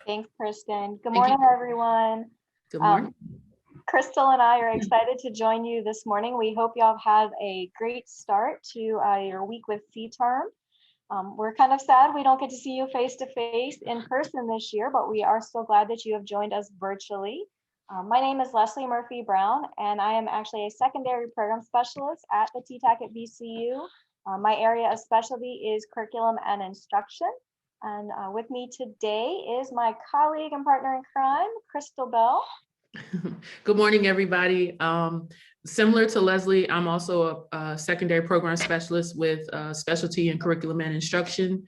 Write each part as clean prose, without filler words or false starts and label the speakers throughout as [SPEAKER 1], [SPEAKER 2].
[SPEAKER 1] Thanks, Kristen. Good
[SPEAKER 2] Thank
[SPEAKER 1] morning,
[SPEAKER 2] you.
[SPEAKER 1] everyone.
[SPEAKER 2] Good morning.
[SPEAKER 1] Crystal and I are excited to join you this morning. We hope y'all have had a great start to your week with CTERM. We're kind of sad we don't get to see you face to face in person this year, but we are so glad that you have joined us virtually. My name is Leslie Murphy Brown, and I am actually a secondary program specialist at the TTAC at VCU. My area of specialty is curriculum and instruction. And with me today is my colleague and partner in crime, Crystal Bell.
[SPEAKER 2] Good morning, everybody. Similar to Leslie, I'm also a secondary program specialist with specialty in curriculum and instruction.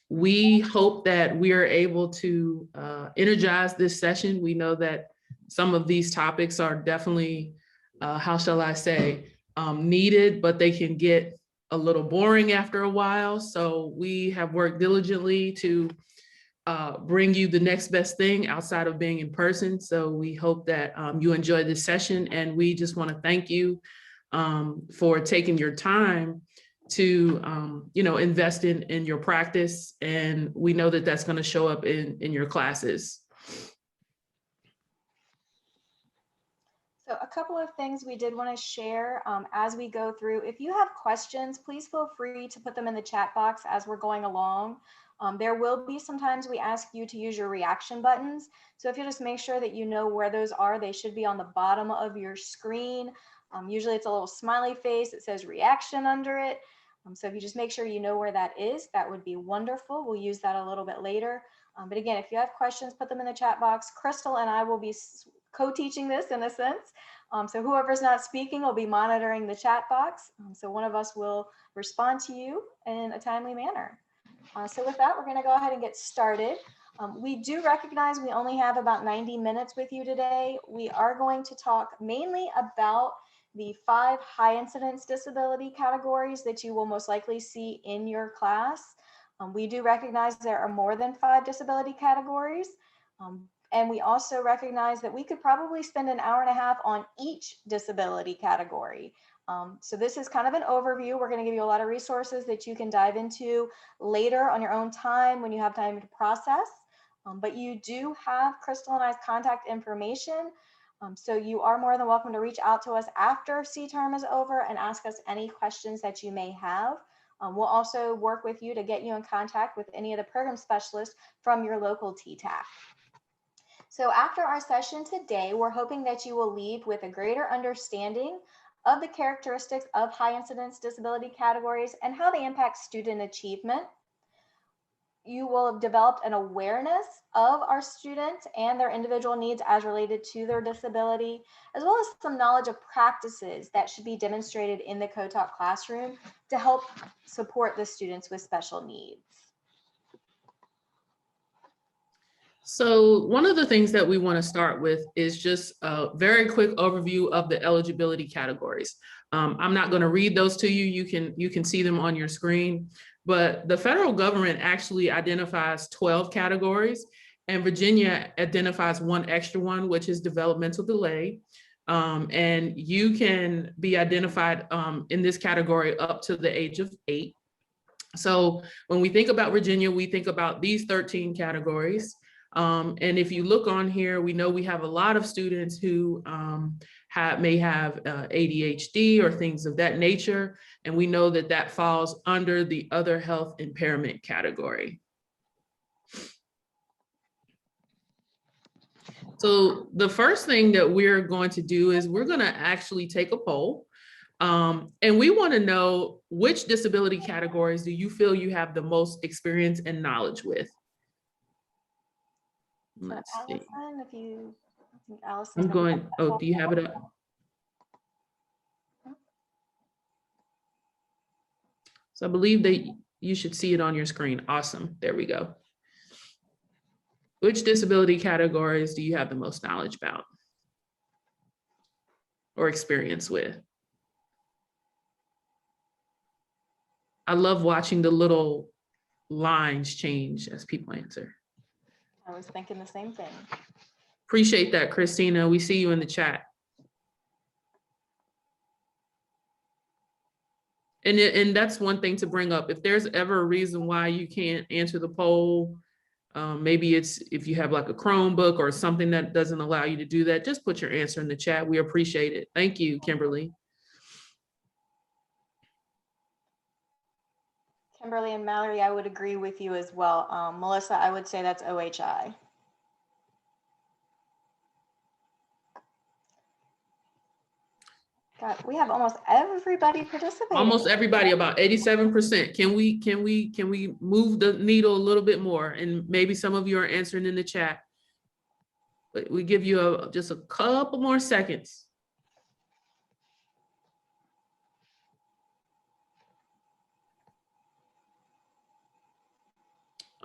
[SPEAKER 2] We hope that we are able to energize this session. We know that some of these topics are definitely, how shall I say, needed, but they can get a little boring after a while. So we have worked diligently to bring you the next best thing outside of being in person. So we hope that you enjoy this session, and we just want to thank you for taking your time to invest in your practice, and we know that that's going to show up in your classes.
[SPEAKER 1] So a couple of things we did want to share as we go through. If you have questions, please feel free to put them in the chat box as we're going along. There will be sometimes we ask you to use your reaction buttons. So if you just make sure that you know where those are, they should be on the bottom of your screen. Usually it's a little smiley face that says reaction under it. So if you just make sure you know where that is, that would be wonderful. We'll use that a little bit later. But again, if you have questions, put them in the chat box. Crystal and I will be co-teaching this in a sense. So whoever's not speaking will be monitoring the chat box. So one of us will respond to you in a timely manner. So with that, we're going to go ahead and get started. We do recognize we only have about 90 minutes with you today. We are going to talk mainly about the 5 high incidence disability categories that you will most likely see in your class. We do recognize there are more than 5 disability categories. And we also recognize that we could probably spend an hour and a half on each disability category. So this is kind of an overview. We're going to give you a lot of resources that you can dive into later on your own time when you have time to process. But you do have Crystal and I's contact information. So you are more than welcome to reach out to us after CTERM is over and ask us any questions that you may have. We'll also work with you to get you in contact with any of the program specialists from your local TTAC. So after our session today, we're hoping that you will leave with a greater understanding of the characteristics of high incidence disability categories and how they impact student achievement. You will have developed an awareness of our students and their individual needs as related to their disability, as well as some knowledge of practices that should be demonstrated in the co-taught classroom to help support the students with special needs.
[SPEAKER 2] So one of the things that we want to start with is just a very quick overview of the eligibility categories. I'm not going to read those to you. You can see them on your screen, but the federal government actually identifies 12 categories, and Virginia identifies one extra one, which is developmental delay. And you can be identified in this category up to the age of 8. So when we think about Virginia, we think about these 13 categories. And if you look on here, we know we have a lot of students who may have ADHD or things of that nature. And we know that that falls under the other health impairment category. So the first thing that we're going to do is we're going to actually take a poll. And we want to know, which disability categories do you feel you have the most experience and knowledge with? Let's see.
[SPEAKER 1] Allison, if you, I think Allison.
[SPEAKER 2] I'm going, oh, do you have it up? So I believe that you should see it on your screen. Awesome. There we go. Which disability categories do you have the most knowledge about or experience with? I love watching the little lines change as people answer.
[SPEAKER 1] I was thinking the same thing.
[SPEAKER 2] Appreciate that, Christina. We see you in the chat. And that's one thing to bring up. If there's ever a reason why you can't answer the poll, Maybe it's if you have like a Chromebook or something that doesn't allow you to do that, just put your answer in the chat. We appreciate it. Thank you, Kimberly.
[SPEAKER 1] Kimberly and Mallory, I would agree with you as well. Melissa, I would say that's OHI. God, we have almost everybody participating.
[SPEAKER 2] Almost everybody, about 87%. Can we move the needle a little bit more? And maybe some of you are answering in the chat. But we give you just a couple more seconds.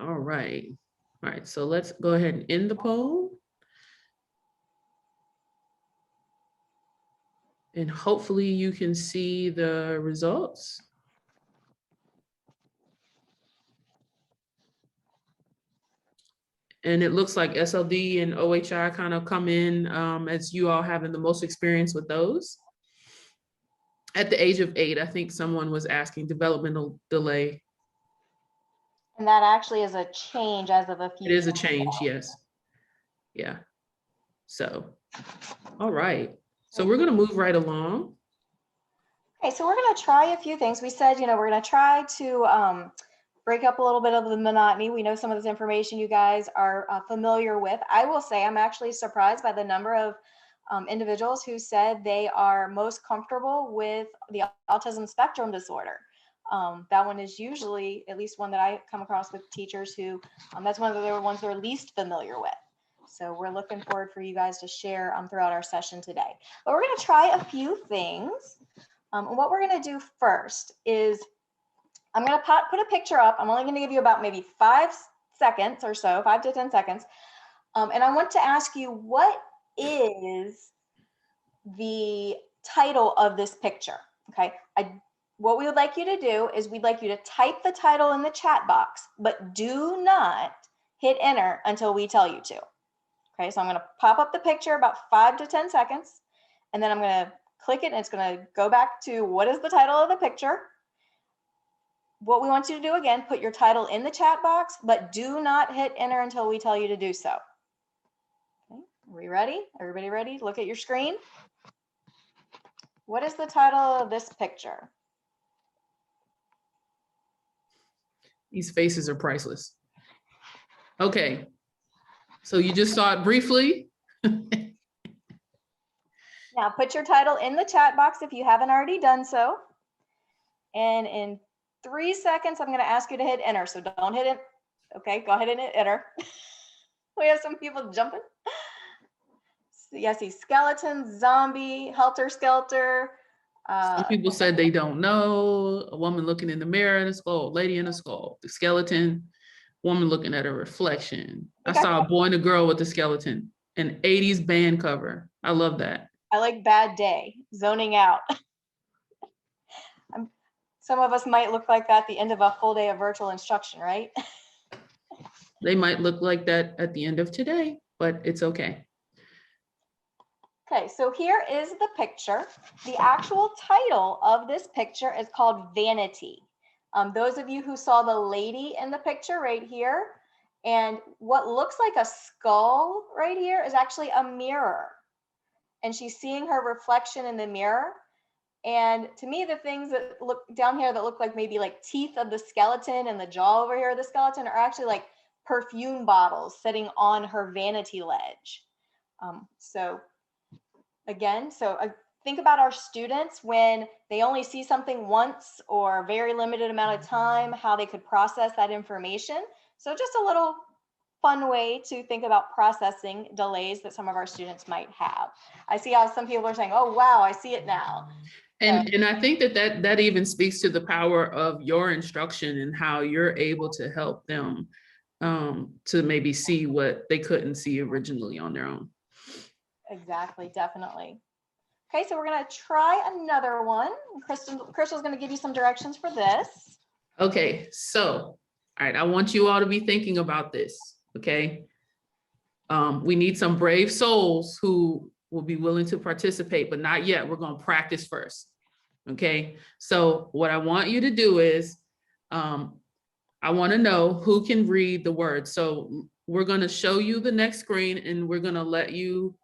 [SPEAKER 2] All right. All right, so let's go ahead and end the poll. And hopefully you can see the results. And it looks like SLD and OHI kind of come in as you all having the most experience with those. At the age of 8, I think someone was asking developmental delay.
[SPEAKER 1] And that actually is a change as of a few.
[SPEAKER 2] It is a change, yes. Yeah. So, all right. So we're going to move right along.
[SPEAKER 1] Okay, so we're going to try a few things. We said, we're going to try to break up a little bit of the monotony. We know some of this information you guys are familiar with. I will say I'm actually surprised by the number of individuals who said they are most comfortable with the autism spectrum disorder. That one is usually, at least one that I come across with teachers who, that's one of the ones they're least familiar with. So we're looking forward for you guys to share throughout our session today. But we're going to try a few things. And what we're going to do first is I'm going to put a picture up. I'm only going to give you about maybe 5 seconds or so, 5 to 10 seconds. And I want to ask you, what is the title of this picture? Okay. What we would like you to do is we'd like you to type the title in the chat box, but do not hit enter until we tell you to. Okay. So I'm going to pop up the picture about 5 to 10 seconds, and then I'm going to click it and it's going to go back to what is the title of the picture. What we want you to do again, put your title in the chat box, but do not hit enter until we tell you to do so. Okay. Are we ready? Everybody ready? Look at your screen. What is the title of this picture?
[SPEAKER 2] These faces are priceless. Okay. So you just saw it briefly.
[SPEAKER 1] Now put your title in the chat box if you haven't already done so. And in 3 seconds, I'm going to ask you to hit enter. So don't hit it. Okay, go ahead and hit enter. We have some people jumping. Yeah, I see skeleton, zombie, helter skelter.
[SPEAKER 2] Some people said they don't know. A woman looking in the mirror and a skull, lady in a skull, the skeleton, woman looking at a reflection. I saw a boy and a girl with a skeleton, an 80s band cover. I love that.
[SPEAKER 1] I like bad day, zoning out. Some of us might look like that at the end of a full day of virtual instruction, right?
[SPEAKER 2] They might look like that at the end of today, but it's okay.
[SPEAKER 1] Okay, so here is the picture. The actual title of this picture is called Vanity. Those of you who saw the lady in the picture right here, and what looks like a skull right here is actually a mirror. And she's seeing her reflection in the mirror. And to me, the things that look down here that look like maybe like teeth of the skeleton and the jaw over here of the skeleton are actually like perfume bottles sitting on her vanity ledge. Again, think about our students when they only see something once or a very limited amount of time, how they could process that information. So just a little fun way to think about processing delays that some of our students might have. I see how some people are saying, oh, wow, I see it now.
[SPEAKER 2] And I think that even speaks to the power of your instruction and how you're able to help them to maybe see what they couldn't see originally on their own.
[SPEAKER 1] Exactly, definitely. Okay, so we're going to try another one. Crystal's going to give you some directions for this.
[SPEAKER 2] Okay, so, all right, I want you all to be thinking about this, okay? We need some brave souls who will be willing to participate, but not yet. We're going to practice first, okay? So what I want you to do is I want to know who can read the words. So we're going to show you the next screen and we're going to let you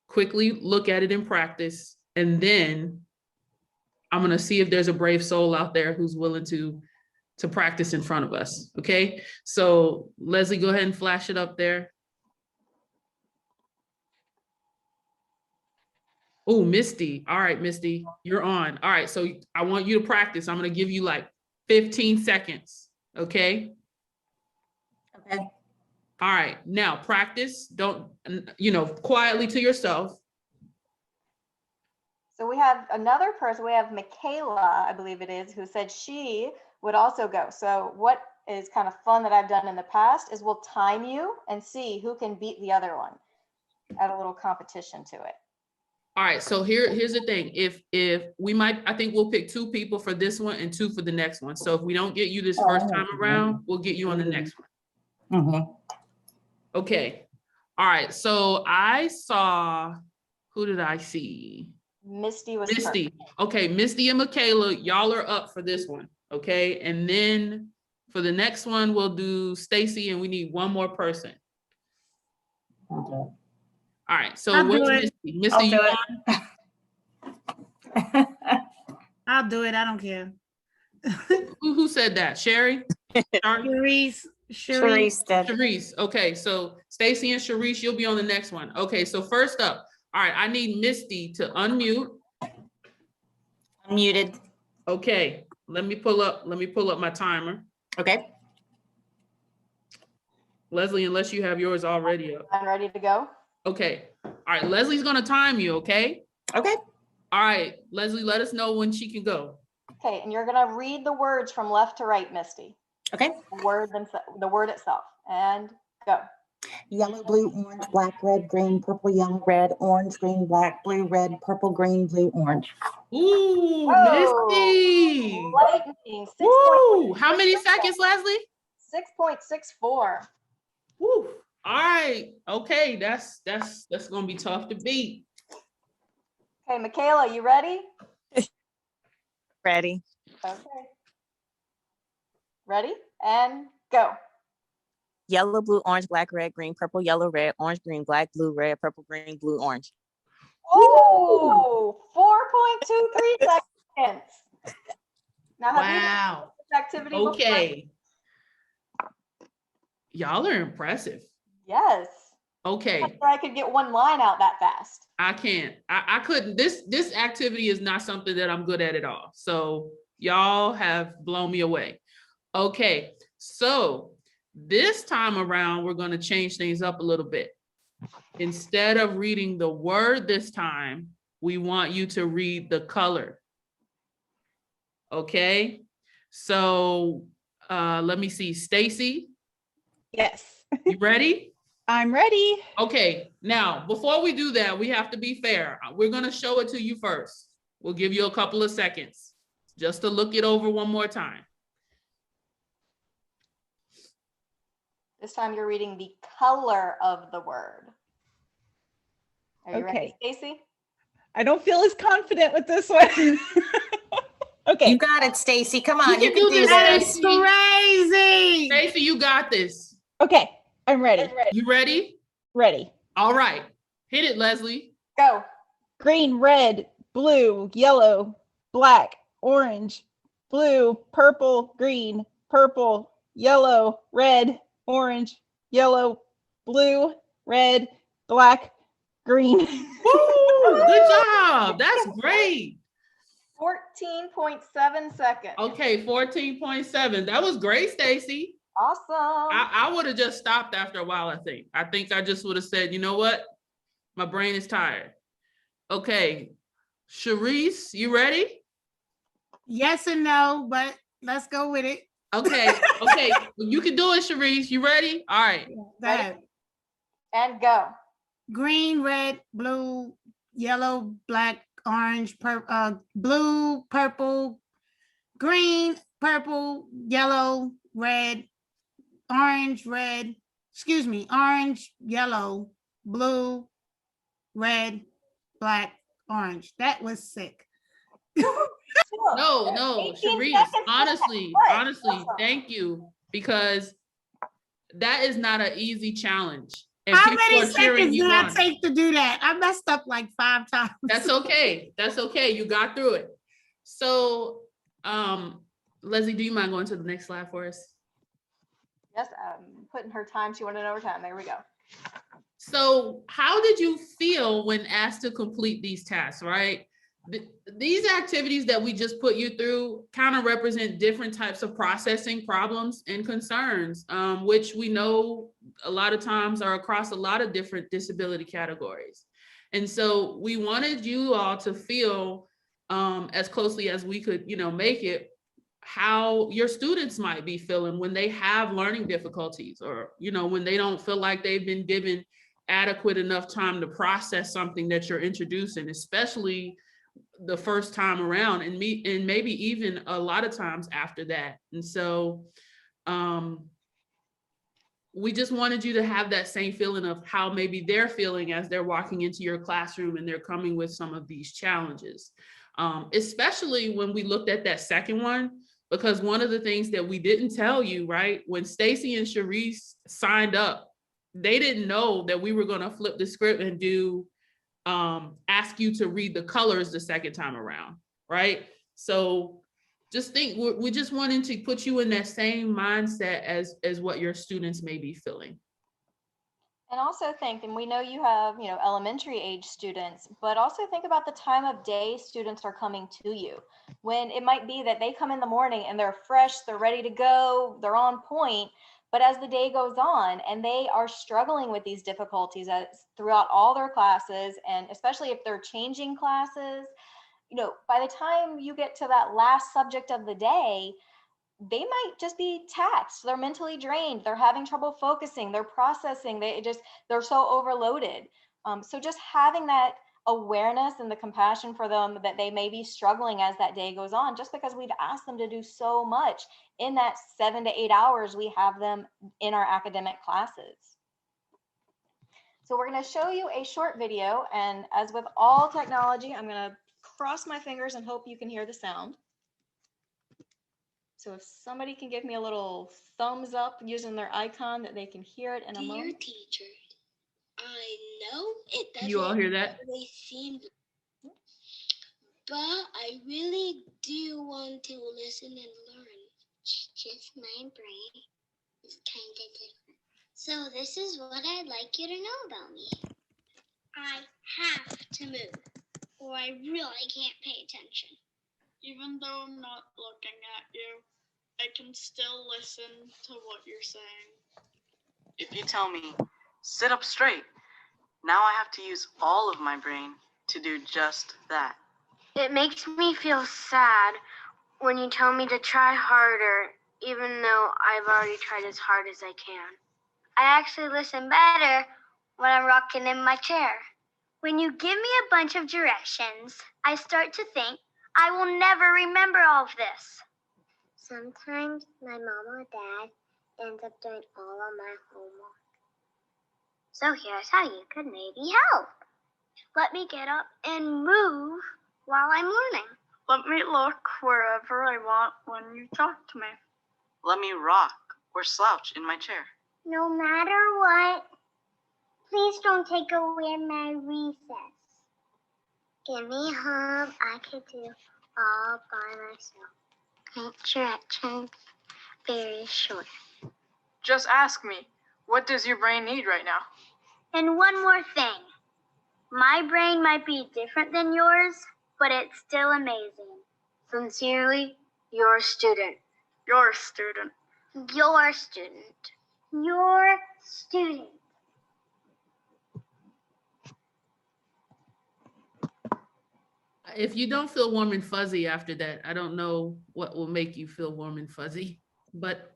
[SPEAKER 2] quickly look at it in practice. And then I'm going to see if there's a brave soul out there who's willing to practice in front of us. Okay. So Leslie, go ahead and flash it up there. Oh, Misty. All right, Misty, you're on. All right. So I want you to practice. I'm going to give you like 15 seconds. Okay.
[SPEAKER 3] Okay.
[SPEAKER 2] All right. Now practice. Don't, quietly to yourself.
[SPEAKER 1] So we have another person, we have Michaela, I believe it is, who said she would also go. So what is kind of fun that I've done in the past is we'll time you and see who can beat the other one. Add a little competition to it.
[SPEAKER 2] All right. So here's the thing. If we might, I think we'll pick 2 people for this one and 2 for the next one. So if we don't get you this first time around, we'll get you on the next one.
[SPEAKER 3] Mm-hmm.
[SPEAKER 2] Okay. All right. So I saw, who did I see?
[SPEAKER 1] Misty was
[SPEAKER 2] Misty.
[SPEAKER 1] perfect.
[SPEAKER 2] Okay, Misty and Michaela, y'all are up for this one. Okay, and then for the next one, we'll do Stacy, and we need one more person.
[SPEAKER 3] Okay.
[SPEAKER 2] All right. So
[SPEAKER 4] I'll
[SPEAKER 2] where's
[SPEAKER 4] do
[SPEAKER 2] Misty?
[SPEAKER 4] it.
[SPEAKER 2] Misty, you on?
[SPEAKER 4] I'll do it. I don't care.
[SPEAKER 2] Who said that? Sherry?
[SPEAKER 4] Sharice.
[SPEAKER 2] Sharice. Okay, so Stacy and Sharice, you'll be on the next one. Okay, so first up, all right, I need Misty to unmute.
[SPEAKER 3] I'm muted.
[SPEAKER 2] Okay, let me pull up my timer.
[SPEAKER 3] Okay.
[SPEAKER 2] Leslie, unless you have yours already up.
[SPEAKER 1] I'm ready to go.
[SPEAKER 2] Okay. All right, Leslie's gonna time you, okay?
[SPEAKER 3] Okay.
[SPEAKER 2] All right, Leslie, let us know when she can go.
[SPEAKER 1] Okay, and you're gonna read the words from left to right, Misty.
[SPEAKER 3] Okay.
[SPEAKER 1] The word itself, and go.
[SPEAKER 3] Yellow, blue, orange, black, red, green, purple, yellow, red, orange, green, black, blue, red, purple, green, blue, orange.
[SPEAKER 2] Ooh,
[SPEAKER 1] Whoa,
[SPEAKER 2] Misty.
[SPEAKER 1] lightning.
[SPEAKER 2] Woo! How many seconds, Leslie?
[SPEAKER 1] 6.64.
[SPEAKER 2] Woo! All right. Okay, that's gonna be tough to beat.
[SPEAKER 1] Okay, Michaela, you ready?
[SPEAKER 5] Ready.
[SPEAKER 1] Okay. Ready? And go.
[SPEAKER 5] Yellow, blue, orange, black, red, green, purple, yellow, red, orange, green, black, blue, red, purple, green, blue, orange.
[SPEAKER 1] Oh, 4.23 seconds. Now, have you done
[SPEAKER 2] Wow.
[SPEAKER 1] this activity before?
[SPEAKER 2] Okay. Y'all are impressive.
[SPEAKER 1] Yes.
[SPEAKER 2] Okay.
[SPEAKER 1] I'm sure I could get one line out that fast.
[SPEAKER 2] I can't. I couldn't. This activity is not something that I'm good at all. So y'all have blown me away. Okay. So this time around, we're going to change things up a little bit. Instead of reading the word this time, we want you to read the color. Okay. So let me see. Stacy,
[SPEAKER 6] Yes,
[SPEAKER 2] you ready?
[SPEAKER 6] I'm ready.
[SPEAKER 2] Okay. Now, before we do that, we have to be fair. We're going to show it to you first. We'll give you a couple of seconds just to look it over one more time.
[SPEAKER 1] This time you're reading the color of the word. Are you ready,
[SPEAKER 6] Okay.
[SPEAKER 1] Stacy?
[SPEAKER 6] I don't feel as confident with this one. Okay.
[SPEAKER 3] You got it, Stacy. Come on, you
[SPEAKER 2] can
[SPEAKER 3] can
[SPEAKER 2] do
[SPEAKER 3] do
[SPEAKER 2] this,
[SPEAKER 4] That
[SPEAKER 3] this.
[SPEAKER 4] is crazy.
[SPEAKER 2] Stacy, you got this.
[SPEAKER 6] Okay. I'm ready.
[SPEAKER 2] You ready?
[SPEAKER 6] Ready.
[SPEAKER 2] All right. Hit it, Leslie.
[SPEAKER 1] Go.
[SPEAKER 6] Green, red, blue, yellow, black, orange, blue, purple, green, purple, yellow, red, orange, yellow, blue, red, black, green.
[SPEAKER 2] Woo! Good job. That's great.
[SPEAKER 1] 14.7 seconds.
[SPEAKER 2] Okay, 14.7. That was great, Stacy.
[SPEAKER 1] Awesome.
[SPEAKER 2] I would have just stopped after a while, I think. I think I just would have said, you know what? My brain is tired. Okay. Sharice, you ready?
[SPEAKER 4] Yes and no, but let's go with it.
[SPEAKER 2] Okay. Okay. You can do it, Sharice. You ready? All right.
[SPEAKER 4] That
[SPEAKER 1] And go.
[SPEAKER 4] green, red, blue, yellow, black, orange, blue, purple, green, purple, yellow, red, orange, yellow, blue, red, black, orange. That was sick.
[SPEAKER 2] No,
[SPEAKER 1] 18
[SPEAKER 2] Sharice,
[SPEAKER 1] seconds.
[SPEAKER 2] honestly,
[SPEAKER 1] What?
[SPEAKER 2] honestly,
[SPEAKER 1] Awesome.
[SPEAKER 2] thank you. because that is not an easy challenge. And
[SPEAKER 4] How
[SPEAKER 2] people
[SPEAKER 4] many
[SPEAKER 2] are cheering
[SPEAKER 4] seconds
[SPEAKER 2] you
[SPEAKER 4] did I
[SPEAKER 2] on.
[SPEAKER 4] take to do that? I messed up like 5 times.
[SPEAKER 2] That's okay. That's okay. You got through it. So, Leslie, do you mind going to the next slide for us?
[SPEAKER 1] Yes, putting her time. She wanted overtime. There we go.
[SPEAKER 2] So how did you feel when asked to complete these tasks, right? These activities that we just put you through kind of represent different types of processing problems and concerns, which we know a lot of times are across a lot of different disability categories. And so we wanted you all to feel as closely as we could, make it, how your students might be feeling when they have learning difficulties, or, when they don't feel like they've been given adequate enough time to process something that you're introducing, especially the first time around, and maybe even a lot of times after that. And so we just wanted you to have that same feeling of how maybe they're feeling as they're walking into your classroom and they're coming with some of these challenges, especially when we looked at that second one, because one of the things that we didn't tell you, right, when Stacy and Sharice signed up, they didn't know that we were going to flip the script and do ask you to read the colors the second time around, right? So just think, we just wanted to put you in that same mindset as what your students may be feeling.
[SPEAKER 1] And also think, and we know you have, elementary age students, but also think about the time of day students are coming to you, when it might be that they come in the morning and they're fresh, they're ready to go, they're on point. But as the day goes on and they are struggling with these difficulties throughout all their classes, and especially if they're changing classes, by the time you get to that last subject of the day, they might just be taxed. They're mentally drained. They're having trouble focusing. They're processing. They're so overloaded. So just having that awareness and the compassion for them, that they may be struggling as that day goes on, just because we've asked them to do so much in that 7 to 8 hours we have them in our academic classes. So we're going to show you a short video, and as with all technology, I'm going to cross my fingers and hope you can hear the sound. So if somebody can give me a little thumbs up using their icon that they can hear it in a moment.
[SPEAKER 7] Dear teacher, I know it doesn't
[SPEAKER 2] You all hear that?
[SPEAKER 7] always seem, but I really do want to listen and learn. It's just my brain is kind of different. So this is what I'd like you to know about me. I have to move, or I really can't pay attention.
[SPEAKER 8] Even though I'm not looking at you, I can still listen to what you're saying.
[SPEAKER 9] If you tell me, sit up straight, now I have to use all of my brain to do just that.
[SPEAKER 7] It makes me feel sad when you tell me to try harder, even though I've already tried as hard as I can. I actually listen better when I'm rocking in my chair. When you give me a bunch of directions, I start to think I will never remember all of this. Sometimes my mom or dad ends up doing all of my homework. So here's how you could maybe help. Let me get up and move while I'm learning.
[SPEAKER 8] Let me look wherever I want when you talk to me.
[SPEAKER 9] Let me rock or slouch in my chair.
[SPEAKER 7] No matter what, please don't take away my recess. Give me a hug I could do all by myself. Directions very short.
[SPEAKER 8] Just ask me, what does your brain need right now?
[SPEAKER 7] And one more thing. My brain might be different than yours, but it's still amazing. Sincerely, your student.
[SPEAKER 8] Your student.
[SPEAKER 7] Your student. Your student.
[SPEAKER 2] If you don't feel warm and fuzzy after that, I don't know what will make you feel warm and fuzzy, but.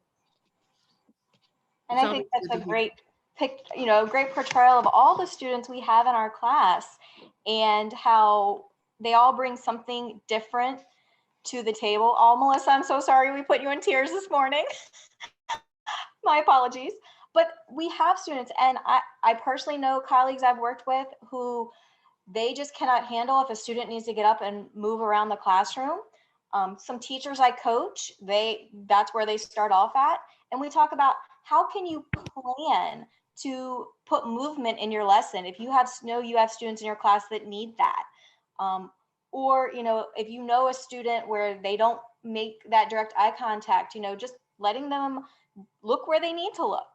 [SPEAKER 1] And I think that's a great great portrayal of all the students we have in our class, and how they all bring something different to the table. Oh, Melissa, I'm so sorry we put you in tears this morning. My apologies. But we have students, and I personally know colleagues I've worked with who they just cannot handle if a student needs to get up and move around the classroom. Some teachers I coach, that's where they start off at. And we talk about how can you plan to put movement in your lesson if you have students in your class that need that. Or, if you know a student where they don't make that direct eye contact, just letting them look where they need to look.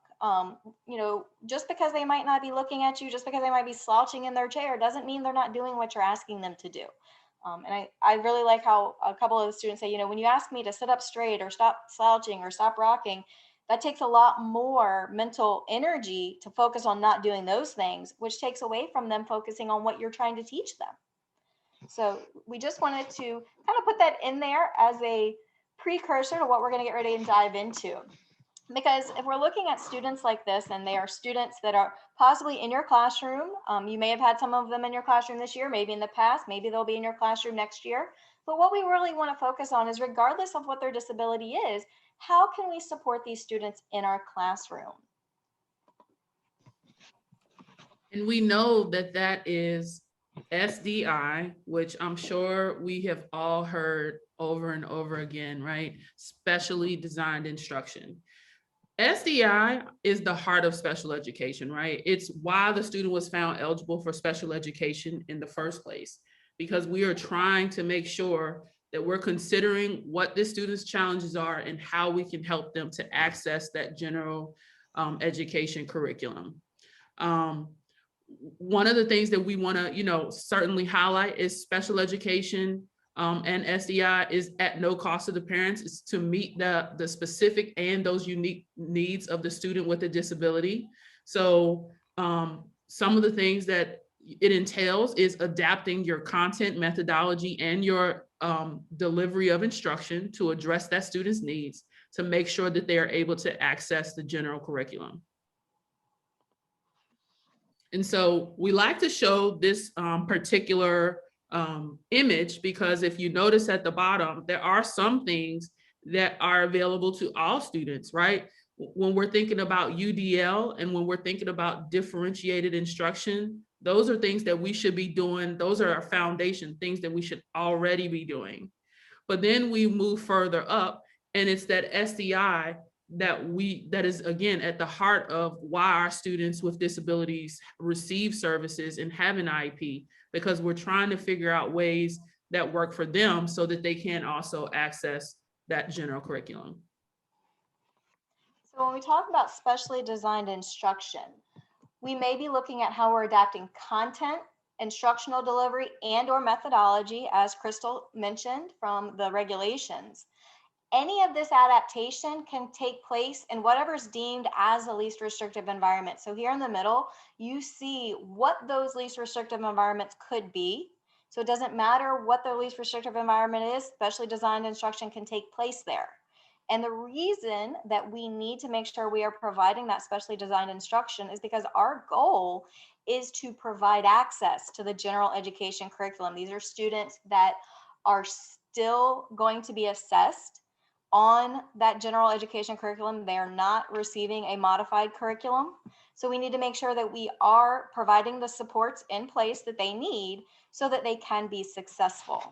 [SPEAKER 1] Just because they might not be looking at you, just because they might be slouching in their chair, doesn't mean they're not doing what you're asking them to do. And I really like how a couple of the students say, when you ask me to sit up straight or stop slouching or stop rocking, that takes a lot more mental energy to focus on not doing those things, which takes away from them focusing on what you're trying to teach them. So we just wanted to kind of put that in there as a precursor to what we're going to get ready and dive into. Because if we're looking at students like this, and they are students that are possibly in your classroom, you may have had some of them in your classroom this year, maybe in the past, maybe they'll be in your classroom next year. But what we really want to focus on is, regardless of what their disability is, how can we support these students in our classroom?
[SPEAKER 2] And we know that that is SDI, which I'm sure we have all heard over and over again, right? Specially designed instruction. SDI is the heart of special education, right? It's why the student was found eligible for special education in the first place, because we are trying to make sure that we're considering what the student's challenges are and how we can help them to access that general education curriculum. One of the things that we want to, certainly highlight is special education and SDI is at no cost to the parents. It's to meet the specific and those unique needs of the student with a disability. So some of the things that it entails is adapting your content, methodology, and your delivery of instruction to address that student's needs, to make sure that they are able to access the general curriculum. And so we like to show this particular image, because if you notice at the bottom, there are some things that are available to all students, right? When we're thinking about UDL and when we're thinking about differentiated instruction, those are things that we should be doing. Those are our foundation things that we should already be doing. But then we move further up, and it's that SDI that is again at the heart of why our students with disabilities receive services and have an IEP, because we're trying to figure out ways that work for them so that they can also access that general curriculum.
[SPEAKER 1] So when we talk about specially designed instruction, we may be looking at how we're adapting content, instructional delivery, and/or methodology, as Crystal mentioned from the regulations. Any of this adaptation can take place in whatever's deemed as the least restrictive environment. So here in the middle, you see what those least restrictive environments could be. So it doesn't matter what the least restrictive environment is, specially designed instruction can take place there. And the reason that we need to make sure we are providing that specially designed instruction is because our goal is to provide access to the general education curriculum. These are students that are still going to be assessed on that general education curriculum. They are not receiving a modified curriculum. So we need to make sure that we are providing the supports in place that they need so that they can be successful.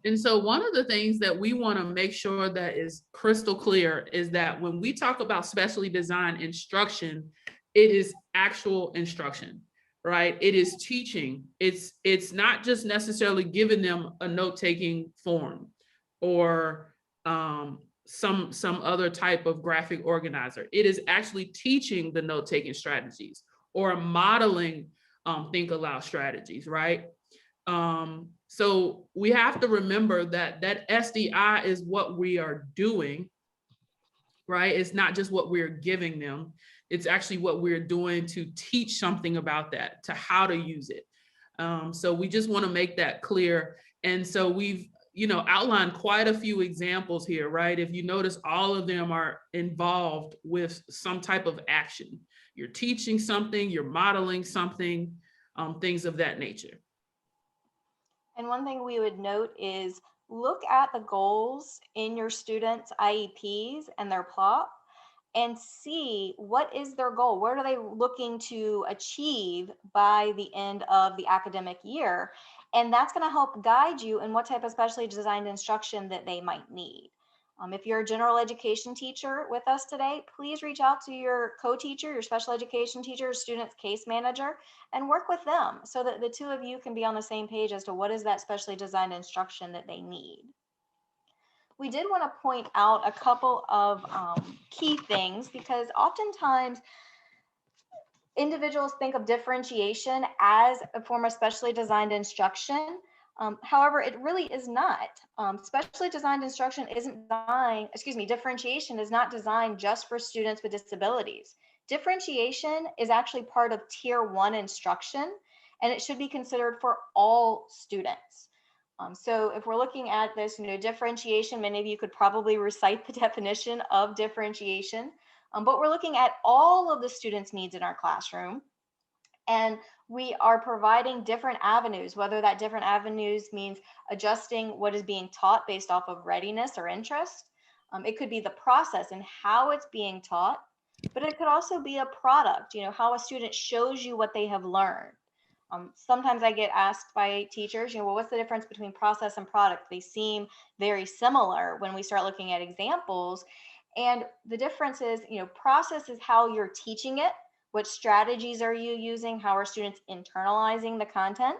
[SPEAKER 2] And so one of the things that we want to make sure that is crystal clear is that when we talk about specially designed instruction, it is actual instruction, right? It is teaching. It's not just necessarily giving them a note-taking form or some other type of graphic organizer. It is actually teaching the note-taking strategies or modeling think aloud strategies, right? So we have to remember that that SDI is what we are doing, right? It's not just what we're giving them. It's actually what we're doing to teach something about that, to how to use it. So we just want to make that clear. And so we've, outlined quite a few examples here, right? If you notice, all of them are involved with some type of action. You're teaching something, you're modeling something, things of that nature.
[SPEAKER 1] And one thing we would note is look at the goals in your students' IEPs and their plot and see what is their goal. What are they looking to achieve by the end of the academic year? And that's going to help guide you in what type of specially designed instruction that they might need. If you're a general education teacher with us today, please reach out to your co-teacher, your special education teacher, student's case manager, and work with them so that the two of you can be on the same page as to what is that specially designed instruction that they need. We did want to point out a couple of key things, because oftentimes individuals think of differentiation as a form of specially designed instruction. However, it really is not. Specially designed instruction isn't designed, differentiation is not designed just for students with disabilities. Differentiation is actually part of Tier 1 instruction, and it should be considered for all students. So if we're looking at this, differentiation, many of you could probably recite the definition of differentiation, but we're looking at all of the students' needs in our classroom. And we are providing different avenues, whether that different avenues means adjusting what is being taught based off of readiness or interest. It could be the process and how it's being taught, but it could also be a product, how a student shows you what they have learned. Sometimes I get asked by teachers, well, what's the difference between process and product? They seem very similar when we start looking at examples. And the difference is, process is how you're teaching it. What strategies are you using? How are students internalizing the content?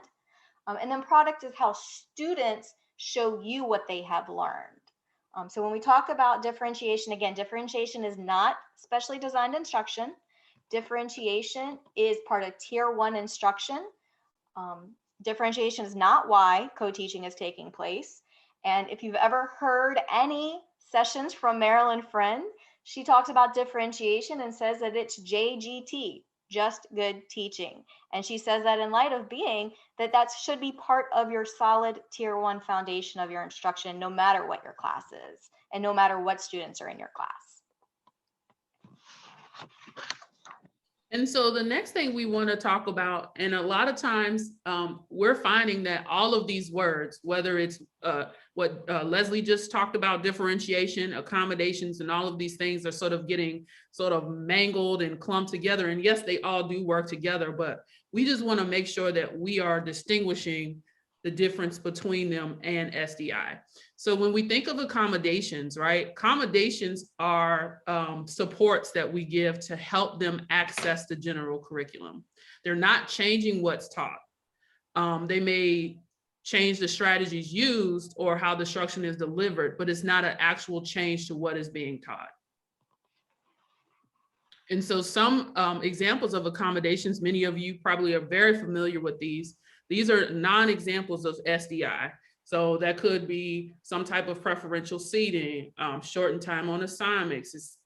[SPEAKER 1] And then product is how students show you what they have learned. So when we talk about differentiation, again, differentiation is not specially designed instruction. Differentiation is part of Tier 1 instruction. Differentiation is not why co-teaching is taking place. And if you've ever heard any sessions from Marilyn Friend, she talks about differentiation and says that it's JGT, just good teaching. And she says that in light of being that should be part of your solid Tier 1 foundation of your instruction, no matter what your class is, and no matter what students are in your class.
[SPEAKER 2] And so the next thing we want to talk about, and a lot of times we're finding that all of these words, whether it's what Leslie just talked about, differentiation, accommodations, and all of these things are sort of getting sort of mangled and clumped together. And yes, they all do work together, but we just want to make sure that we are distinguishing the difference between them and SDI. So when we think of accommodations, right? Accommodations are supports that we give to help them access the general curriculum. They're not changing what's taught. They may change the strategies used or how the instruction is delivered, but it's not an actual change to what is being taught. And so some examples of accommodations, many of you probably are very familiar with these. These are non-examples of SDI. So that could be some type of preferential seating, shortened time on assignments,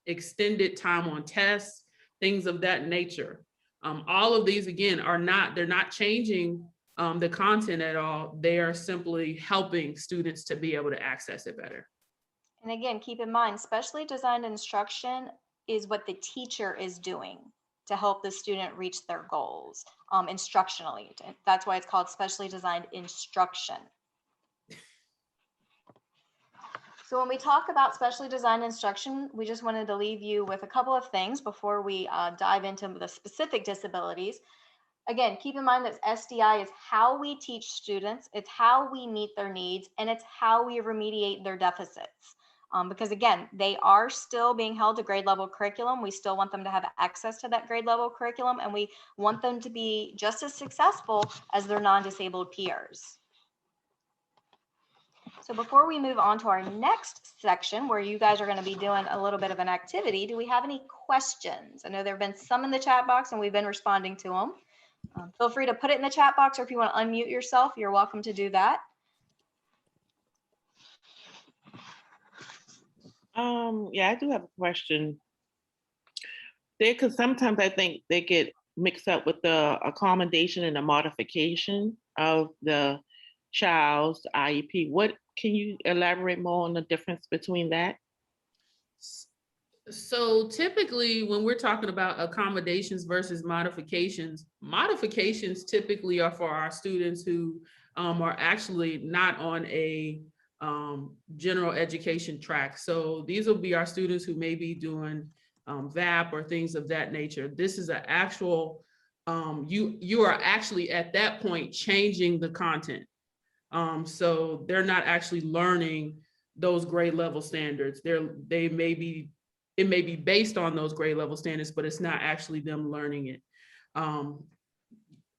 [SPEAKER 2] extended time on tests, things of that nature. All of these, again, they're not changing the content at all. They are simply helping students to be able to access it better.
[SPEAKER 1] And again, keep in mind, specially designed instruction is what the teacher is doing to help the student reach their goals instructionally. That's why it's called specially designed instruction. So when we talk about specially designed instruction, we just wanted to leave you with a couple of things before we dive into the specific disabilities. Again, keep in mind that SDI is how we teach students, it's how we meet their needs, and it's how we remediate their deficits. Because again, they are still being held to grade level curriculum. We still want them to have access to that grade level curriculum, and we want them to be just as successful as their non-disabled peers. So before we move on to our next section, where you guys are going to be doing a little bit of an activity, do we have any questions? I know there have been some in the chat box and we've been responding to them. Feel free to put it in the chat box, or if you want to unmute yourself, you're welcome to do that.
[SPEAKER 10] Yeah, I do have a question. Because sometimes I think they get mixed up with the accommodation and the modification of the child's IEP. What can you elaborate more on the difference between that?
[SPEAKER 2] So typically when we're talking about accommodations versus modifications typically are for our students who are actually not on a general education track. So these will be our students who may be doing VAP or things of that nature. This is an actual you are actually at that point changing the content. So they're not actually learning those grade level standards. It may be based on those grade level standards, but it's not actually them learning it.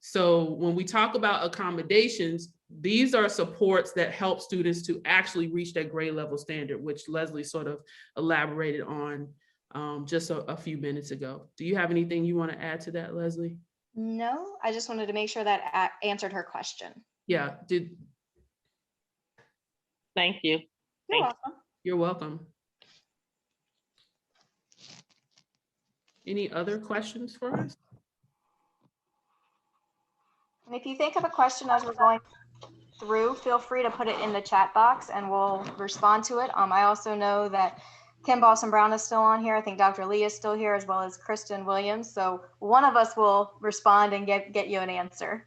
[SPEAKER 2] So when we talk about accommodations, these are supports that help students to actually reach that grade level standard, which Leslie sort of elaborated on just a few minutes ago. Do you have anything you want to add to that, Leslie?
[SPEAKER 1] No, I just wanted to make sure that answered her question.
[SPEAKER 2] Yeah,
[SPEAKER 10] Thank you.
[SPEAKER 1] You're welcome.
[SPEAKER 2] You're welcome. Any other questions for us?
[SPEAKER 1] And if you think of a question as we're going through, feel free to put it in the chat box and we'll respond to it. I also know that Kim Boston-Brown is still on here. I think Dr. Lee is still here, as well as Kristen Williams. So one of us will respond and get you an answer.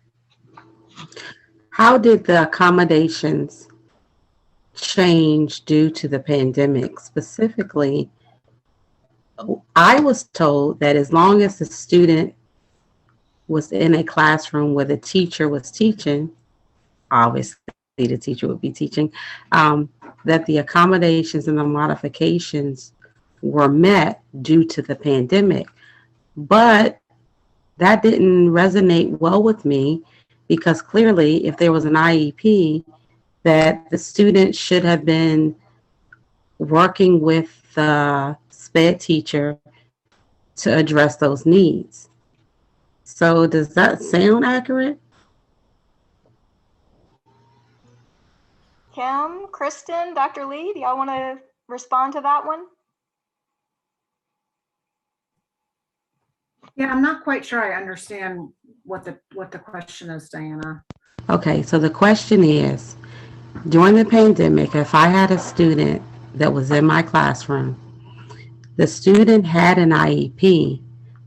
[SPEAKER 11] How did the accommodations change due to the pandemic? Specifically, I was told that as long as the student was in a classroom where the teacher was teaching, obviously the teacher would be teaching, that the accommodations and the modifications were met due to the pandemic. But that didn't resonate well with me, because clearly if there was an IEP, that the student should have been working with the SPED teacher to address those needs. So does that sound accurate?
[SPEAKER 1] Kim, Kristen, Dr. Lee, do y'all want to respond to that one?
[SPEAKER 12] Yeah, I'm not quite sure I understand what the question is, Diana.
[SPEAKER 11] Okay, so the question is, during the pandemic, if I had a student that was in my classroom, the student had an IEP,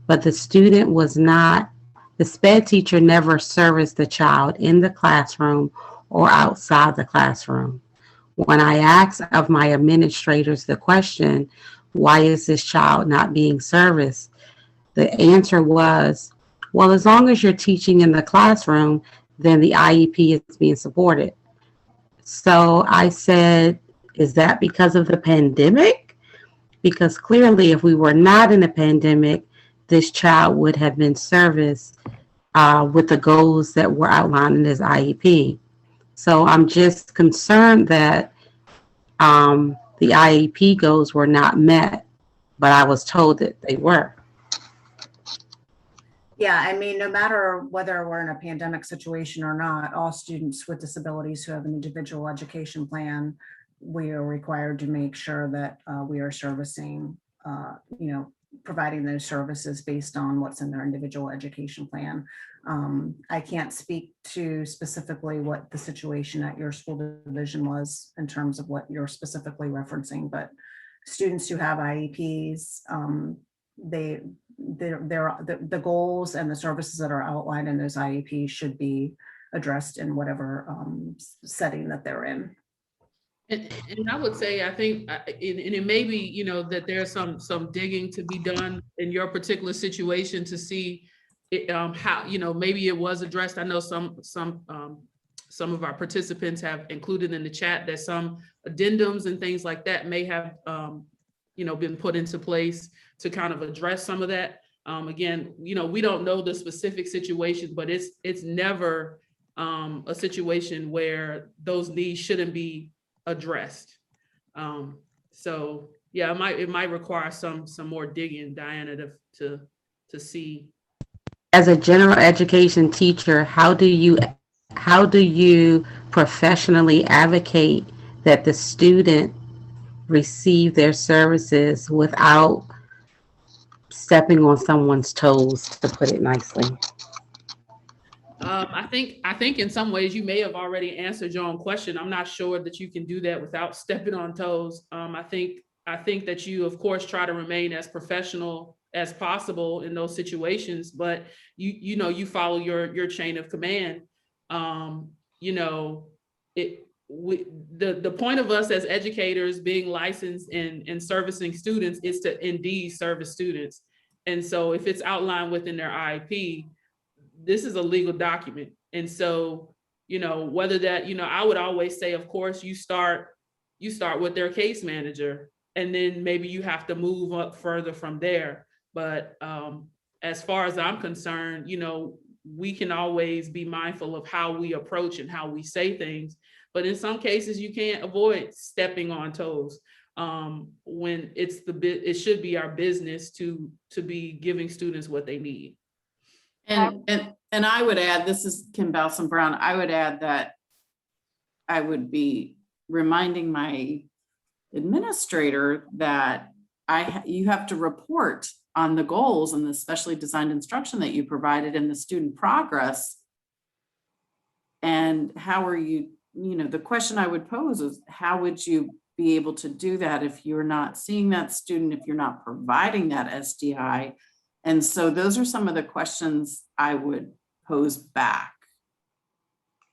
[SPEAKER 11] but the student was not, the SPED teacher never serviced the child in the classroom or outside the classroom. When I asked of my administrators the question, why is this child not being serviced? The answer was, well, as long as you're teaching in the classroom, then the IEP is being supported. So I said, is that because of the pandemic? Because clearly if we were not in a pandemic, this child would have been serviced with the goals that were outlined in his IEP. So I'm just concerned that the IEP goals were not met, but I was told that they were.
[SPEAKER 12] Yeah, I mean, no matter whether we're in a pandemic situation or not, all students with disabilities who have an individual education plan, we are required to make sure that we are servicing, providing those services based on what's in their individual education plan. I can't speak to specifically what the situation at your school division was in terms of what you're specifically referencing, but students who have IEPs, the goals and the services that are outlined in those IEPs should be addressed in whatever setting that they're in.
[SPEAKER 2] And I would say, I think, and it may be, that there's some digging to be done in your particular situation to see it, how, maybe it was addressed. I know some of our participants have included in the chat that some addendums and things like that may have, been put into place to kind of address some of that. Again, we don't know the specific situation, but it's never a situation where those needs shouldn't be addressed. So yeah, it might require some more digging, Diana, to see.
[SPEAKER 11] As a general education teacher, how do you professionally advocate that the student receive their services without stepping on someone's toes, to put it nicely?
[SPEAKER 2] I think in some ways you may have already answered your own question. I'm not sure that you can do that without stepping on toes. I think that you, of course, try to remain as professional as possible in those situations, but you follow your chain of command. The point of us as educators being licensed and servicing students is to indeed service students. And so if it's outlined within their IEP, this is a legal document. And so, you know, whether that, you know, I would always say, of course, you start with their case manager, and then maybe you have to move up further from there. But as far as I'm concerned, you know, we can always be mindful of how we approach and how we say things. But in some cases, you can't avoid stepping on toes when it should be our business to be giving students what they need.
[SPEAKER 13] And I would add, this is Kim Balsam Brown, I would add that I would be reminding my administrator that you have to report on the goals and the specially designed instruction that you provided and the student progress. And how are you, you know, the question I would pose is, how would you be able to do that if you're not seeing that student, if you're not providing that SDI? And so those are some of the questions I would pose back.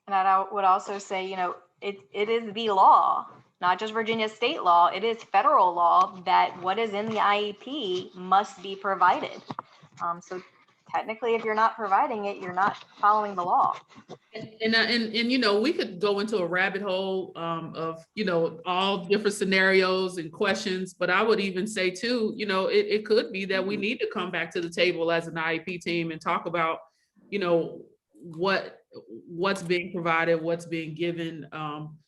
[SPEAKER 1] And I would also say, you know, it is the law, not just Virginia state law, it is federal law that what is in the IEP must be provided. So technically, if you're not providing it, you're not following the law.
[SPEAKER 2] And you know, we could go into a rabbit hole of, you know, all different scenarios and questions, but I would even say too, you know, it could be that we need to come back to the table as an IEP team and talk about, you know, what's being provided, what's being given.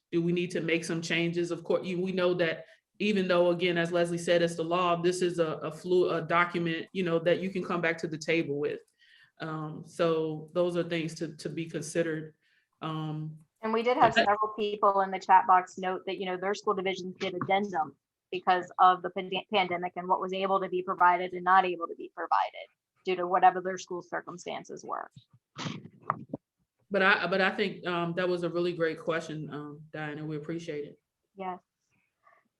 [SPEAKER 2] Do we need to make some changes? Of course, we know that even though, again, as Leslie said, it's the law, this is a document, you know, that you can come back to the table with. So those are things to be considered.
[SPEAKER 1] And we did have several people in the chat box note that, you know, their school divisions did addendum because of the pandemic and what was able to be provided and not able to be provided due to whatever their school circumstances were.
[SPEAKER 2] But I think that was a really great question, Diana. We appreciate it.
[SPEAKER 1] Yes.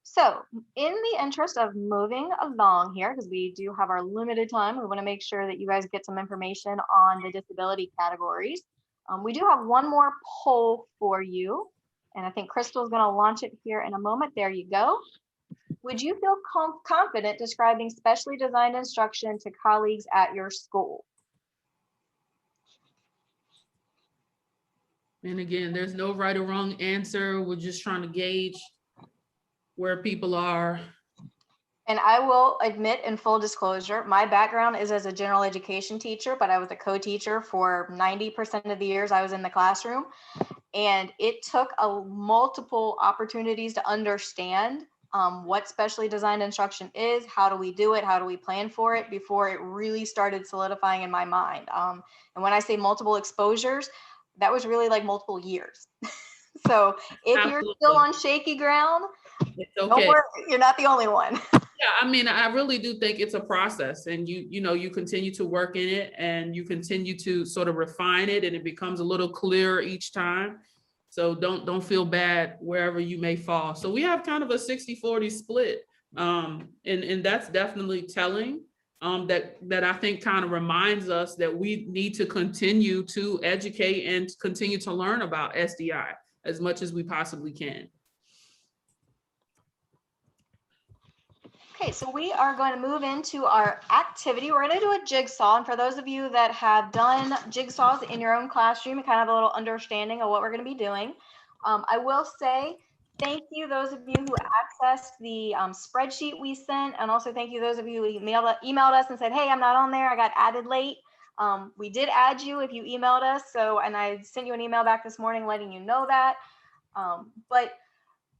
[SPEAKER 1] So in the interest of moving along here, because we do have our limited time, we want to make sure that you guys get some information on the disability categories. We do have one more poll for you, and I think Crystal is going to launch it here in a moment. There you go. Would you feel confident describing specially designed instruction to colleagues at your school?
[SPEAKER 2] And again, there's no right or wrong answer. We're just trying to gauge where people are.
[SPEAKER 1] And I will admit, in full disclosure, my background is as a general education teacher, but I was a co-teacher for 90% of the years I was in the classroom. And it took multiple opportunities to understand what specially designed instruction is, how do we do it, how do we plan for it, before it really started solidifying in my mind. And when I say multiple exposures, that was really like multiple years. So if Absolutely. You're still on shaky ground,
[SPEAKER 2] it's okay.
[SPEAKER 1] Don't worry, you're not the only one.
[SPEAKER 2] Yeah, I mean, I really do think it's a process, and you know, you continue to work in it and you continue to sort of refine it, and it becomes a little clearer each time. So don't feel bad wherever you may fall. So we have kind of a 60-40 split. And that's definitely telling. That I think kind of reminds us that we need to continue to educate and continue to learn about SDI as much as we possibly can.
[SPEAKER 1] Okay, so we are going to move into our activity. We're going to do a jigsaw. And for those of you that have done jigsaws in your own classroom, you kind of have a little understanding of what we're going to be doing. I will say thank you, those of you who accessed the spreadsheet we sent. And also thank you, those of you who emailed us and said, hey, I'm not on there. I got added late. We did add you if you emailed us. And I sent you an email back this morning letting you know that. But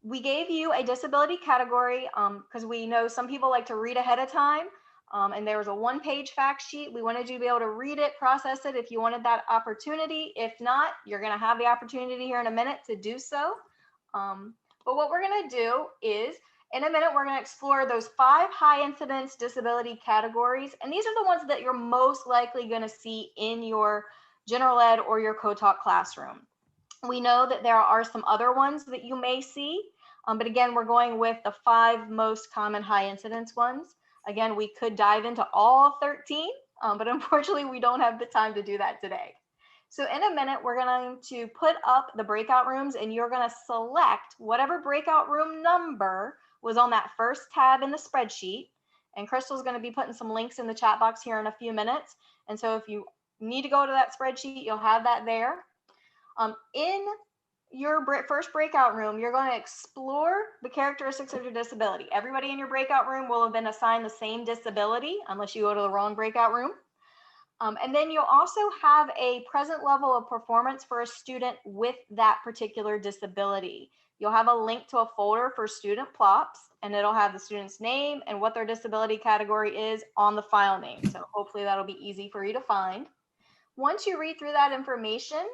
[SPEAKER 1] we gave you a disability category because we know some people like to read ahead of time. And there was a one-page fact sheet. We wanted you to be able to read it, process it if you wanted that opportunity. If not, you're going to have the opportunity here in a minute to do so. But what we're going to do is, in a minute, we're going to explore those 5 high incidence disability categories. And these are the ones that you're most likely going to see in your general ed or your co-taught classroom. We know that there are some other ones that you may see, but again, we're going with the 5 most common high incidence ones. Again, we could dive into all 13, but unfortunately, we don't have the time to do that today. So in a minute, we're going to put up the breakout rooms, and you're going to select whatever breakout room number was on that first tab in the spreadsheet. And Crystal's going to be putting some links in the chat box here in a few minutes. And so if you you need to go to that spreadsheet. You'll have that there. In your first breakout room, you're going to explore the characteristics of your disability. Everybody in your breakout room will have been assigned the same disability unless you go to the wrong breakout room. And then you'll also have a present level of performance for a student with that particular disability. You'll have a link to a folder for student plops, and it'll have the student's name and what their disability category is on the file name. So hopefully that'll be easy for you to find. Once you read through that information,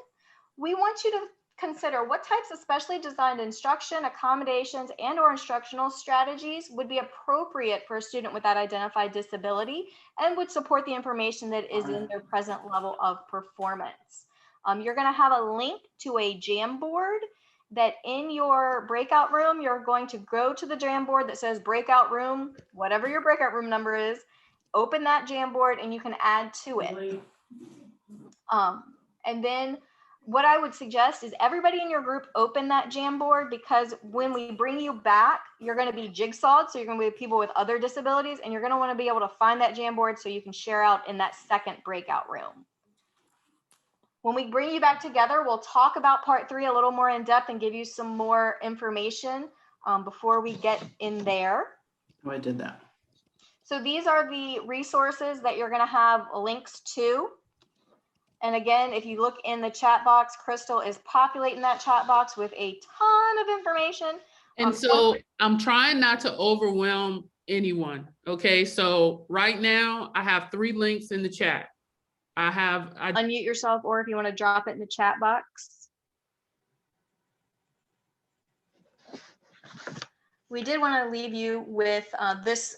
[SPEAKER 1] we want you to consider what types of specially designed instruction, accommodations, and or instructional strategies would be appropriate for a student with that identified disability and would support the information that is in their present level of performance. You're going to have a link to a Jamboard that in your breakout room, you're going to go to the Jamboard that says breakout room, whatever your breakout room number is, open that Jamboard and you can add to it. And then what I would suggest is everybody in your group open that Jamboard, because when we bring you back, you're going to be jigsawed. So you're going to be people with other disabilities, and you're going to want to be able to find that Jamboard so you can share out in that second breakout room. When we bring you back together, we'll talk about part 3 a little more in depth and give you some more information before we get in there.
[SPEAKER 13] Oh, I did that.
[SPEAKER 1] So these are the resources that you're going to have links to. And again, if you look in the chat box, Crystal is populating that chat box with a ton of information.
[SPEAKER 2] And so I'm trying not to overwhelm anyone. Okay, so right now I have 3 links in the chat.
[SPEAKER 1] Unmute yourself, or if you want to drop it in the chat box. We did want to leave you with this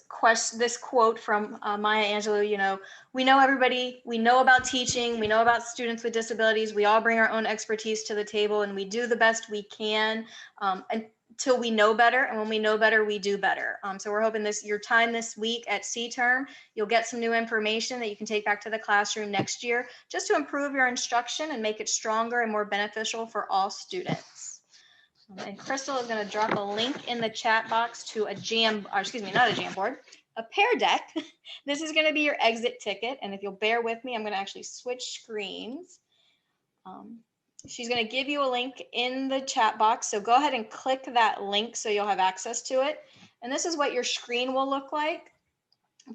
[SPEAKER 1] quote from Maya Angelou. You know, we know everybody, we know about teaching, we know about students with disabilities. We all bring our own expertise to the table, and we do the best we can until we know better. And when we know better, we do better. So we're hoping your time this week at CTERM, you'll get some new information that you can take back to the classroom next year, just to improve your instruction and make it stronger and more beneficial for all students. And Crystal is going to drop a link in the chat box to a Jamboard, a Pear Deck. This is going to be your exit ticket. And if you'll bear with me, I'm going to actually switch screens. She's going to give you a link in the chat box. So go ahead and click that link so you'll have access to it. And this is what your screen will look like.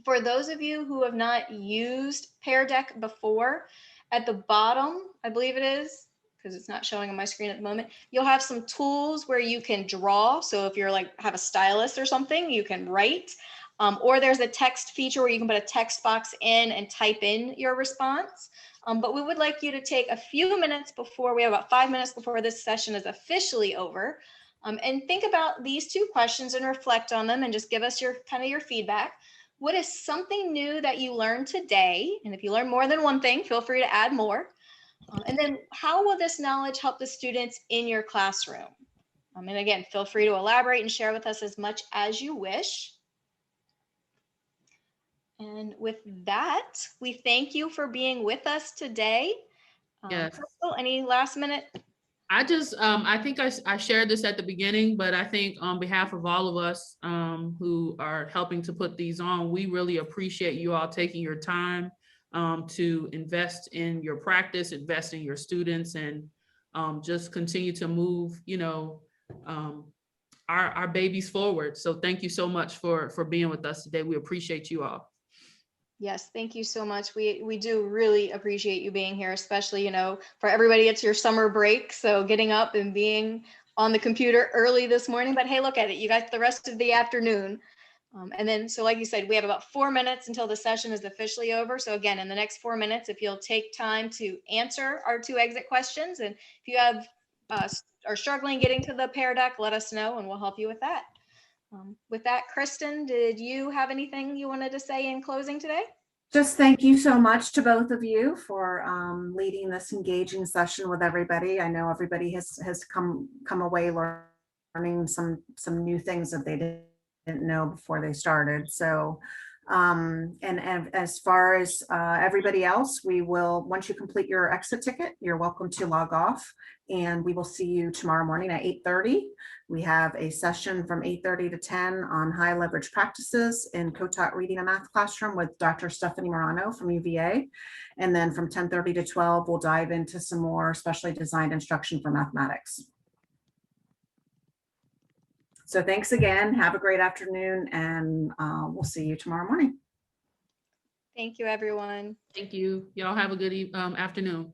[SPEAKER 1] For those of you who have not used Pear Deck before, at the bottom, I believe it is, because it's not showing on my screen at the moment, you'll have some tools where you can draw. So if you're have a stylus or something, you can write. Or there's a text feature where you can put a text box in and type in your response. But we would like you to take a few minutes before, we have about 5 minutes before this session is officially over, and think about these 2 questions and reflect on them and just give us your feedback. What is something new that you learned today? And if you learn more than one thing, feel free to add more. And then how will this knowledge help the students in your classroom? And again, feel free to elaborate and share with us as much as you wish. And with that, we thank you for being with us today.
[SPEAKER 2] Yes.
[SPEAKER 1] Crystal, any last minute?
[SPEAKER 2] I think I shared this at the beginning, but I think on behalf of all of us who are helping to put these on, we really appreciate you all taking your time to invest in your practice, invest in your students, and just continue to move, our babies forward. So thank you so much for being with us today. We appreciate you all.
[SPEAKER 1] Yes, thank you so much. We do really appreciate you being here, especially, for everybody, it's your summer break. So getting up and being on the computer early this morning, but hey, look at it. You got the rest of the afternoon. And then, so like you said, we have about 4 minutes until the session is officially over. So again, in the next 4 minutes, if you'll take time to answer our 2 exit questions, and if you are struggling getting to the Pear Deck, let us know and we'll help you with that. With that, Kristen, did you have anything you wanted to say in closing today?
[SPEAKER 12] Just thank you so much to both of you for leading this engaging session with everybody. I know everybody has come away learning some new things that they didn't know before they started. So And as far as everybody else, we will, once you complete your exit ticket, you're welcome to log off, and we will see you tomorrow morning at 8:30. We have a session from 8:30 to 10 on high leverage practices in co-taught reading and math classroom with Dr. Stephanie Morano from UVA. And then from 10:30 to 12, we'll dive into some more specially designed instruction for mathematics. So thanks again. Have a great afternoon, and we'll see you tomorrow morning.
[SPEAKER 1] Thank you, everyone.
[SPEAKER 2] Thank you. Y'all have a good afternoon.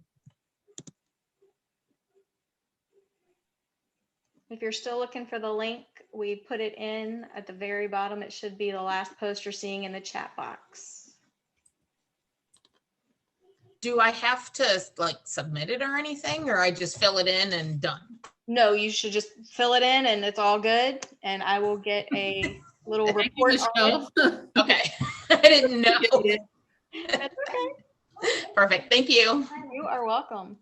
[SPEAKER 1] If you're still looking for the link, we put it in at the very bottom. It should be the last post you're seeing in the chat box.
[SPEAKER 14] Do I have to like submit it or anything, or I just fill it in and done?
[SPEAKER 1] No, you should just fill it in and it's all good. And I will get a little
[SPEAKER 2] Thank you,
[SPEAKER 1] report on
[SPEAKER 2] Michelle.
[SPEAKER 1] it.
[SPEAKER 14] Okay, I didn't know.
[SPEAKER 1] That's okay.
[SPEAKER 14] Perfect, thank you.
[SPEAKER 1] You are welcome.